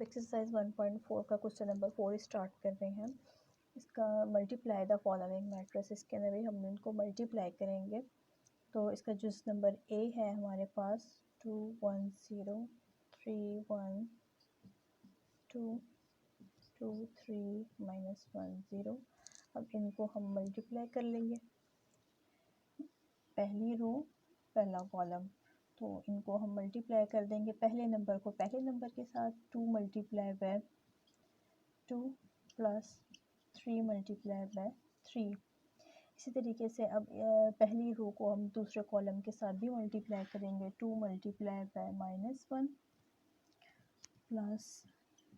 Exercise 1.4 का question number 4 start कर रहे हैं। इसका मल्टीप्लाई द फॉलोइंग मैट्रिसेस के अंदर भी हम इनको मल्टीप्लाई करेंगे। तो इसका जो नंबर ए है हमारे पास 2 1 0 3 1 2 2 3 -1 0। अब इनको हम मल्टीप्लाई कर लेंगे, पहली रो पहला कॉलम, तो इनको हम मल्टीप्लाई कर देंगे। पहले नंबर को पहले नंबर के साथ 2 multiply by 2 plus 3 multiply by 3। इसी तरीके से अब पहली रो को हम दूसरे कॉलम के साथ भी मल्टीप्लाई करेंगे। 2 multiply by -1 plus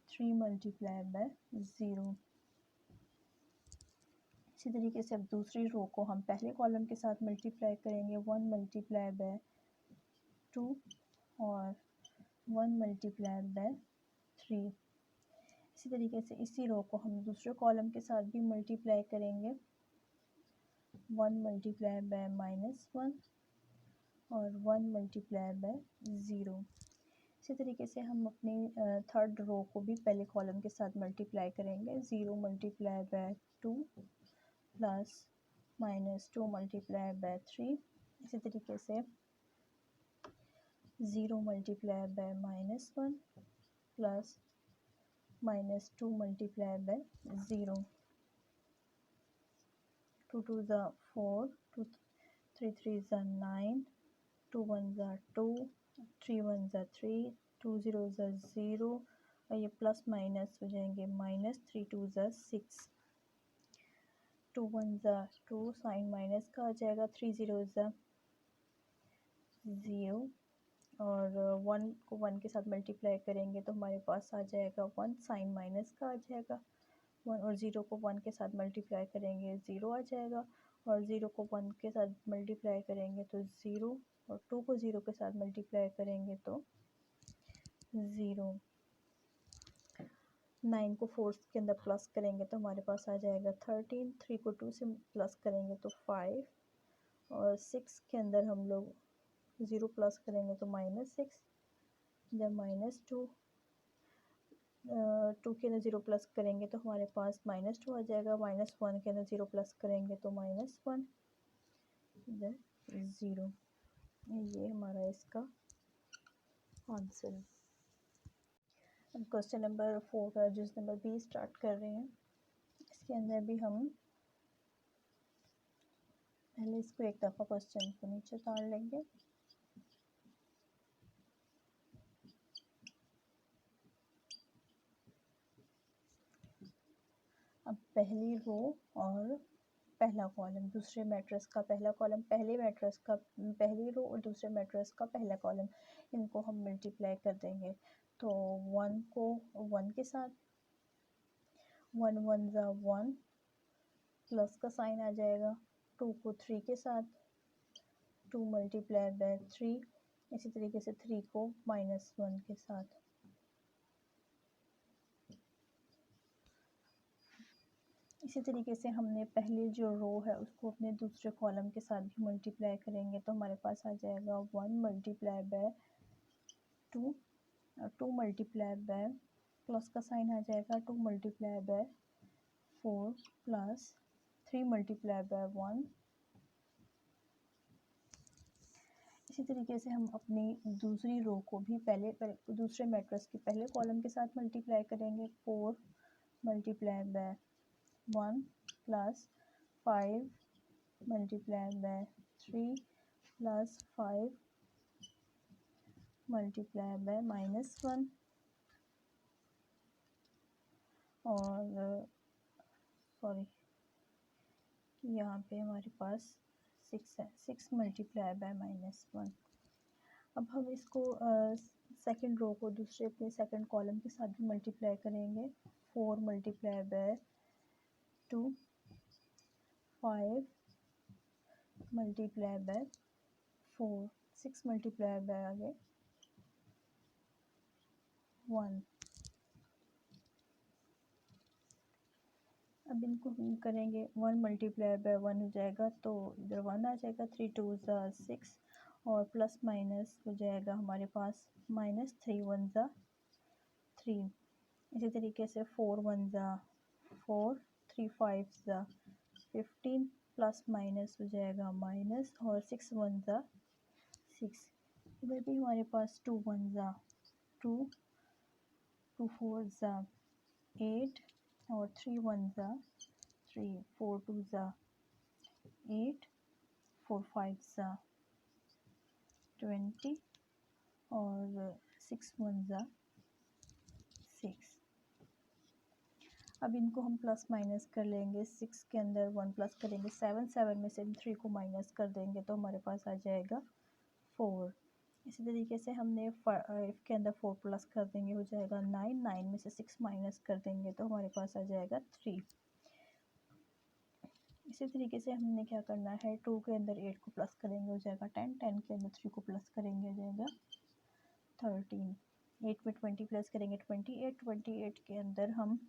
3 multiply by 0। इसी तरीके से अब दूसरी रो को हम पहले कॉलम के साथ मल्टीप्लाई करेंगे। 1 मल्टीप्लाई बाय 2 और 1 मल्टीप्लाई बाय 3। इसी तरीके से इसी रो को हम दूसरे कॉलम के साथ भी मल्टीप्लाई करेंगे। 1 मल्टीप्लाई बाय -1 और 1 मल्टीप्लाई बाय 0। इसी तरीके से हम अपनी थर्ड रो को भी पहले कॉलम के साथ मल्टीप्लाई करेंगे। 0 multiply by 2 plus -2 multiply by 3। इसी तरीके से 0 multiply by -1 plus -2 multiply by 0। 2 2 ज़ा 4, 2 3 3 ज़ा 9, 2 1 ज़ा 2, 3 1 ज़ा 3, 2 0 ज़ा 0 और ये प्लस माइनस हो जाएंगे। -3 2 ज़ा 6, 2 1 ज़ा 2 साइन माइनस का आ जाएगा। 3 0 ज़ा 0 और 1 को 1 के साथ मल्टीप्लाई करेंगे तो हमारे पास आ जाएगा 1 साइन माइनस का आ जाएगा। 1 और 0 को 1 के साथ मल्टीप्लाई करेंगे 0 आ जाएगा और 0 को 1 के साथ मल्टीप्लाई करेंगे तो 0 और 2 को 0 के साथ मल्टीप्लाई करेंगे तो 0। 9 को 4 के अंदर प्लस करेंगे तो हमारे पास आ जाएगा 13। 3 को 2 से प्लस करेंगे तो 5 और 6 के अंदर हम लोग 0 प्लस करेंगे तो -6। जब -2 2 के अंदर 0 प्लस करेंगे तो हमारे पास -2 आ जाएगा। -1 के अंदर 0 प्लस करेंगे तो -1 इधर 0। ये हमारा इसका आंसर है। अब क्वेश्चन नंबर 4 का जिस नंबर बी स्टार्ट कर रहे हैं, इसके अंदर भी हम पहले इसको एक दफ़ा क्वेश्चन को नीचे उतार लेंगे। अब पहली रो और पहला कॉलम, दूसरे मैट्रिक्स का पहला कॉलम, पहले मैट्रिक्स का पहली रो और दूसरे मैट्रिक्स का पहला कॉलम, इनको हम मल्टीप्लाई कर देंगे। तो 1 को 1 के साथ 1 1 ज़ा 1 प्लस का साइन आ जाएगा। 2 को 3 के साथ 2 मल्टीप्लाई बाय 3। इसी तरीके से 3 को -1 के साथ। इसी तरीके से हमने पहली जो रो है उसको अपने दूसरे कॉलम के साथ भी मल्टीप्लाई करेंगे तो हमारे पास आ जाएगा 1 मल्टीप्लाई बाय 2 और 2 मल्टीप्लाई बाय प्लस का साइन आ जाएगा। 2 multiply by 4 plus 3 multiply by 1। इसी तरीके से हम अपनी दूसरी रो को भी पहले दूसरे मैट्रिक्स के पहले कॉलम के साथ मल्टीप्लाई करेंगे। 4 multiply by 1 plus 5 multiply by 3 plus 5 multiply by -1 और सॉरी यहाँ पे हमारे पास 6 है। 6 मल्टीप्लाई बाय -1। अब हम इसको सेकंड रो को दूसरे अपने सेकंड कॉलम के साथ भी मल्टीप्लाई करेंगे। 4 multiply by 2 5 multiply by 4 6 multiply by आगे 1। अब इनको हम करेंगे 1 मल्टीप्लाई बाय 1 हो जाएगा तो इधर 1 आ जाएगा। 3 2 ज़ा 6 और प्लस माइनस हो जाएगा हमारे पास -3 1 ज़ा 3। इसी तरीके से 4 1 ज़ा 4, 3 5 ज़ा 15 प्लस माइनस हो जाएगा माइनस और 6 1 ज़ा 6। इधर भी हमारे पास 2 1 ज़ा 2, 2 4 ज़ा 8 और 3 1 ज़ा 3, 4 2 ज़ा 8, 4 5 ज़ा 20 और 6 1 ज़ा 6। अब इनको हम प्लस माइनस कर लेंगे। 6 के अंदर 1 प्लस करेंगे 7, 7 में से 3 को माइनस कर देंगे तो हमारे पास आ जाएगा 4। इसी तरीके से हमने 5 के अंदर 4 प्लस कर देंगे हो जाएगा 9, 9 में से 6 माइनस कर देंगे तो हमारे पास आ जाएगा 3। इसी तरीके से हमने क्या करना है, 2 के अंदर 8 को प्लस करेंगे हो जाएगा 10, 10 के अंदर 3 को प्लस करेंगे हो जाएगा 13, 8 में 20 प्लस करेंगे 28, 28 के अंदर हम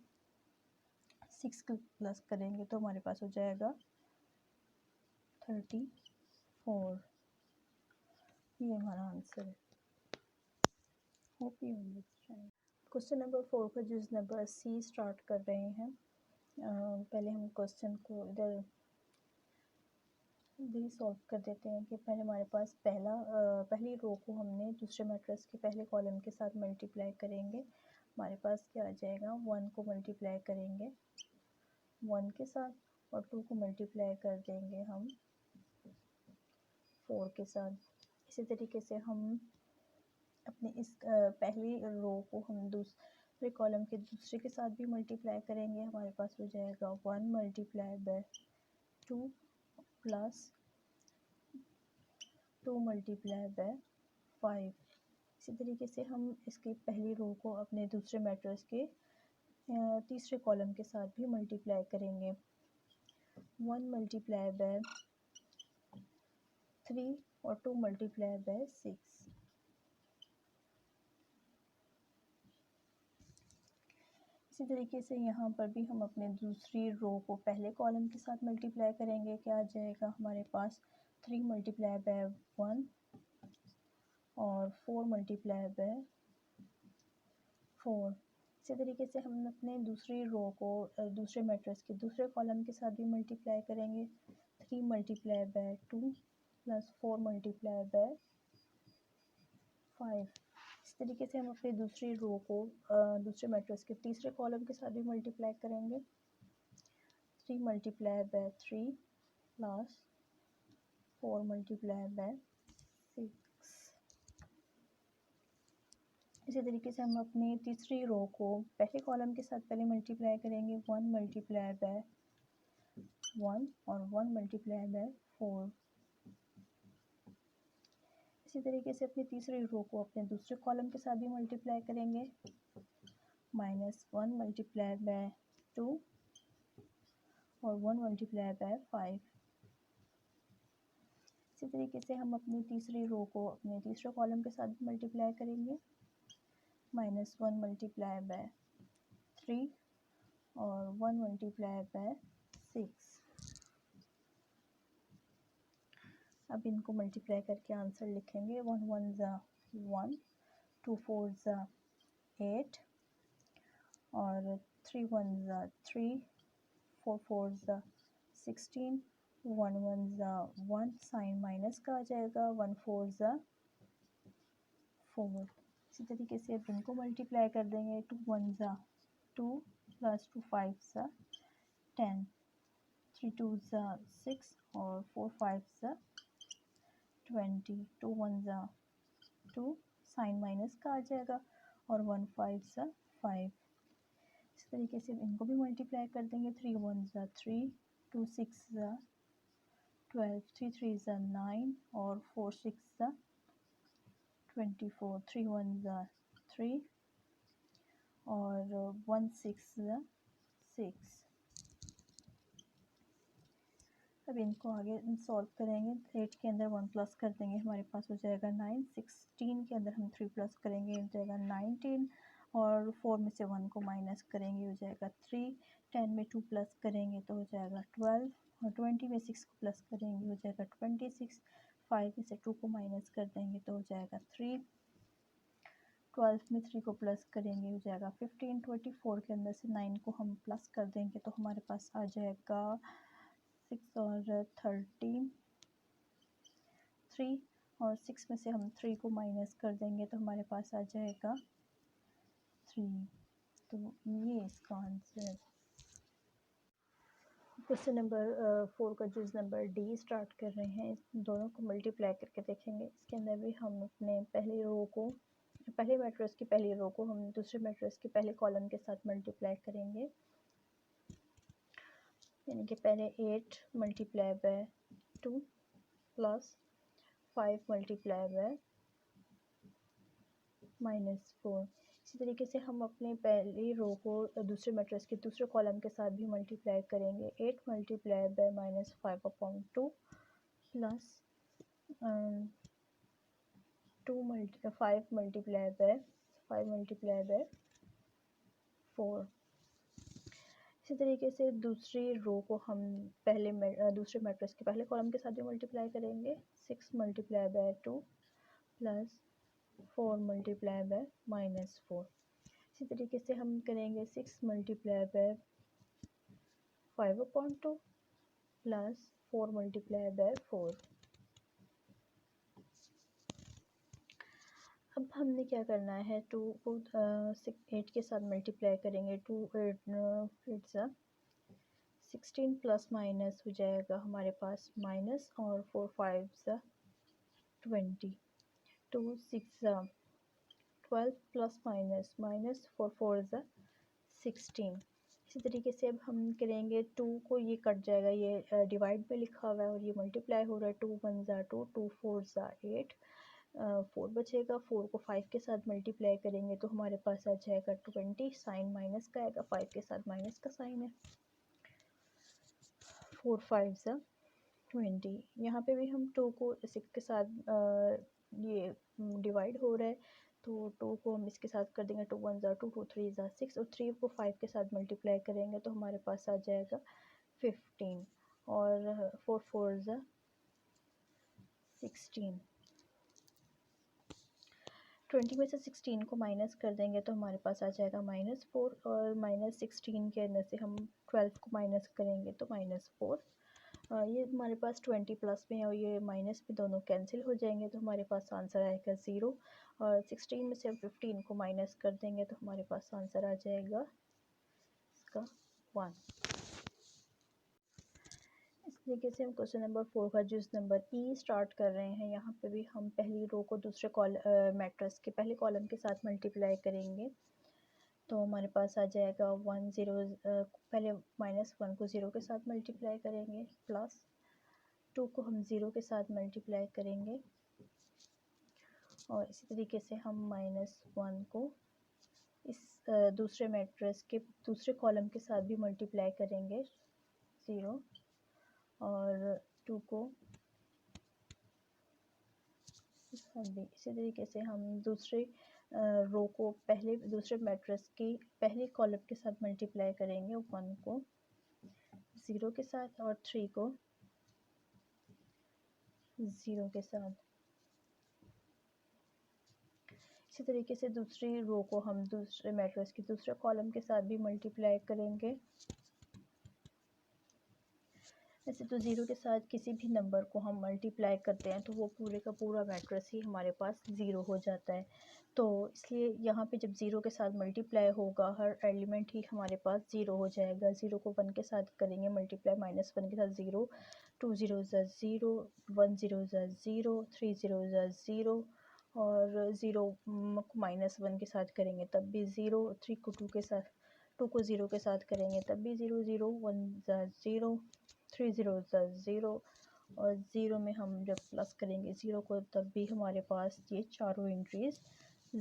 6 को प्लस करेंगे तो हमारे पास हो जाएगा 34। ये हमारा आंसर है। Hope you understand. Question number 4 का यूज नंबर सी स्टार्ट कर रहे हैं। पहले हम क्वेश्चन को इधर भी सॉल्व कर देते हैं कि पहले हमारे पास पहली रो को हमने दूसरे मैट्रिक्स के पहले कॉलम के साथ मल्टीप्लाई करेंगे। हमारे पास क्या आ जाएगा, 1 को मल्टीप्लाई करेंगे 1 के साथ और 2 को मल्टीप्लाई कर देंगे हम 4 के साथ। इसी तरीके से हम अपने इस पहली रो को हम दूसरे कॉलम के दूसरे के साथ भी मल्टीप्लाई करेंगे। हमारे पास हो जाएगा 1 multiply by 2 plus 2 multiply by 5। इसी तरीके से हम इसकी पहली रो को अपने दूसरे मैट्रिक्स के तीसरे कॉलम के साथ भी मल्टीप्लाई करेंगे। 1 मल्टीप्लाई बाय 3 और 2 मल्टीप्लाई बाय 6। इसी तरीके से यहाँ पर भी हम अपने दूसरी रो को पहले कॉलम के साथ मल्टीप्लाई करेंगे। क्या आ जाएगा हमारे पास, 3 मल्टीप्लाई बाय 1 और 4 मल्टीप्लाई बाय 4। इसी तरीके से हम अपने दूसरी रो को दूसरे मैट्रिक्स के दूसरे कॉलम के साथ भी मल्टीप्लाई करेंगे। 3 multiply by 2 plus 4 multiply by 5। इस तरीके से हम अपनी दूसरी रो को दूसरे मैट्रिक्स के तीसरे कॉलम के साथ भी मल्टीप्लाई करेंगे। 3 multiply by 3 plus 4 multiply by 6। इसी तरीके से हम अपनी तीसरी रो को पहले कॉलम के साथ पहले मल्टीप्लाई करेंगे। 1 मल्टीप्लाई बाय 1 और 1 मल्टीप्लाई बाय 4। इसी तरीके से अपनी तीसरी रो को अपने दूसरे कॉलम के साथ भी मल्टीप्लाई करेंगे। -1 मल्टीप्लाई बाय 2 और 1 मल्टीप्लाई बाय 5। इसी तरीके से हम अपनी तीसरी रो को अपने तीसरे कॉलम के साथ भी मल्टीप्लाई करेंगे। -1 मल्टीप्लाई बाय 3 और 1 मल्टीप्लाई बाय 6। अब इनको मल्टीप्लाई करके आंसर लिखेंगे। 1 1 ज़ा 1, 2 4 ज़ा 8 और 3 1 ज़ा 3, 4 4 ज़ा 16, 1 1 ज़ा 1, साइन माइनस का आ जाएगा, 1 4 ज़ा 4। इसी तरीके से अब इनको मल्टीप्लाई कर देंगे। 2 1 ज़ा 2 प्लस 2 5 ज़ा 10, 3 2 ज़ा 6 और 4 5 ज़ा 20, 2 1 ज़ा 2, साइन माइनस का आ जाएगा और 1 5 ज़ा 5। इस तरीके से इनको भी मल्टीप्लाई कर देंगे। 3 1 ज़ा 3, 2 6 ज़ा 12, 3 3 ज़ा 9 और 4 6 ज़ा 24, 3 1 ज़ा 3 और 1 6 ज़ा 6। अब इनको आगे सॉल्व करेंगे। 8 के अंदर 1 प्लस कर देंगे, हमारे पास हो जाएगा 9। 16 के अंदर हम 3 प्लस करेंगे, हो जाएगा 19 और 4 में से 1 को माइनस करेंगे, हो जाएगा 3। 10 में 2 प्लस करेंगे तो हो जाएगा 12 और 20 में 6 को प्लस करेंगे हो जाएगा 26। 5 में से 2 को माइनस कर देंगे तो हो जाएगा 3। 12 में 3 को प्लस करेंगे हो जाएगा 15। 24 के अंदर से 9 को हम प्लस कर देंगे तो हमारे पास आ जाएगा 6 और 13 3, और 6 में से हम 3 को माइनस कर देंगे तो हमारे पास आ जाएगा 3। तो ये इसका आंसर है। क्वेश्चन नंबर 4 का जूस नंबर डी स्टार्ट कर रहे हैं। दोनों को मल्टीप्लाई करके देखेंगे। इसके अंदर भी हम अपने पहली रो को, पहले मैट्रिक्स की पहली रो को हम दूसरे मैट्रिक्स के पहले कॉलम के साथ मल्टीप्लाई करेंगे। यानी कि पहले 8 multiply by 2 plus 5 multiply by -4। इसी तरीके से हम अपने पहली रो को दूसरे मैट्रिक्स के दूसरे कॉलम के साथ भी मल्टीप्लाई करेंगे। 8 multiply by -5/2 plus 5 multiply by 4। इसी तरीके से दूसरी रो को हम दूसरे मैट्रिक्स के पहले कॉलम के साथ भी मल्टीप्लाई करेंगे। 6 multiply by 2 plus 4 multiply by -4। इसी तरीके से हम करेंगे 6 multiply by 5/2 plus 4 multiply by 4। अब हमने क्या करना है, 2 को 8 के साथ मल्टीप्लाई करेंगे। 2 8 16 प्लस माइनस हो जाएगा हमारे पास माइनस, और 4 5 20। 2 6 12 प्लस माइनस 4 4 16। इसी तरीके से अब हम करेंगे 2 को, ये कट जाएगा, ये डिवाइड में लिखा हुआ है और ये मल्टीप्लाई हो रहा है। 2 1 2, 2 4 8, 4 बचेगा। 4 को 5 के साथ मल्टीप्लाई करेंगे तो हमारे पास आ जाएगा 20। साइन माइनस का आएगा, 5 के साथ माइनस का साइन है। 4 5 20। यहाँ पे भी हम 2 को 6 के साथ ये डिवाइड हो रहा है तो 2 को हम इसके साथ कर देंगे। 2 1 2, 2 3 6, और 3 को 5 के साथ मल्टीप्लाई करेंगे तो हमारे पास आ जाएगा 15, और 4 4 16। 20 में से 16 को माइनस कर देंगे तो हमारे पास आ जाएगा -4, और -16 के अंदर से हम 12 को माइनस करेंगे तो -4। ये हमारे पास 20 प्लस में और ये माइनस में दोनों कैंसिल हो जाएंगे तो हमारे पास आंसर आएगा 0, और 16 में से हम 15 को माइनस कर देंगे तो हमारे पास आंसर आ जाएगा इसका 1। इस तरीके से हम क्वेश्चन नंबर 4 का जूस नंबर ई स्टार्ट कर रहे हैं। यहाँ पे भी हम पहली रो को दूसरे मैट्रिक्स के पहले कॉलम के साथ मल्टीप्लाई करेंगे तो हमारे पास आ जाएगा 1 0। पहले -1 को 0 के साथ मल्टीप्लाई करेंगे, प्लस 2 को हम 0 के साथ मल्टीप्लाई करेंगे, और इसी तरीके से हम -1 को इस दूसरे मैट्रिक्स के दूसरे कॉलम के साथ भी मल्टीप्लाई करेंगे 0, और 2 को इसी तरीके से हम दूसरे रो को दूसरे मैट्रिक्स की पहले कॉलम के साथ मल्टीप्लाई करेंगे। 1 को 0 के साथ और 3 को 0 के साथ। इसी तरीके से दूसरी रो को हम दूसरे मैट्रिक्स के दूसरे कॉलम के साथ भी मल्टीप्लाई करेंगे। वैसे तो 0 के साथ किसी भी नंबर को हम मल्टीप्लाई करते हैं तो वो पूरे का पूरा मैट्रिक्स ही हमारे पास 0 हो जाता है। तो इसलिए यहाँ पे जब 0 के साथ मल्टीप्लाई होगा हर एलिमेंट ही हमारे पास 0 हो जाएगा। 0 को 1 के साथ करेंगे मल्टीप्लाई, -1 के साथ 0, 2 0 0, 1 0 0, 3 0 0, और 0 को -1 के साथ करेंगे तब भी 0, 3 को 2 के साथ 2 को 0 के साथ करेंगे तब भी 0 0, 1 0, 3 0 0, और 0 में हम जब प्लस करेंगे 0 को तब भी हमारे पास ये चारों एंट्रीज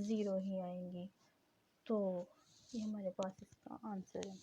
0 ही आएंगी। तो ये हमारे पास इसका आंसर है।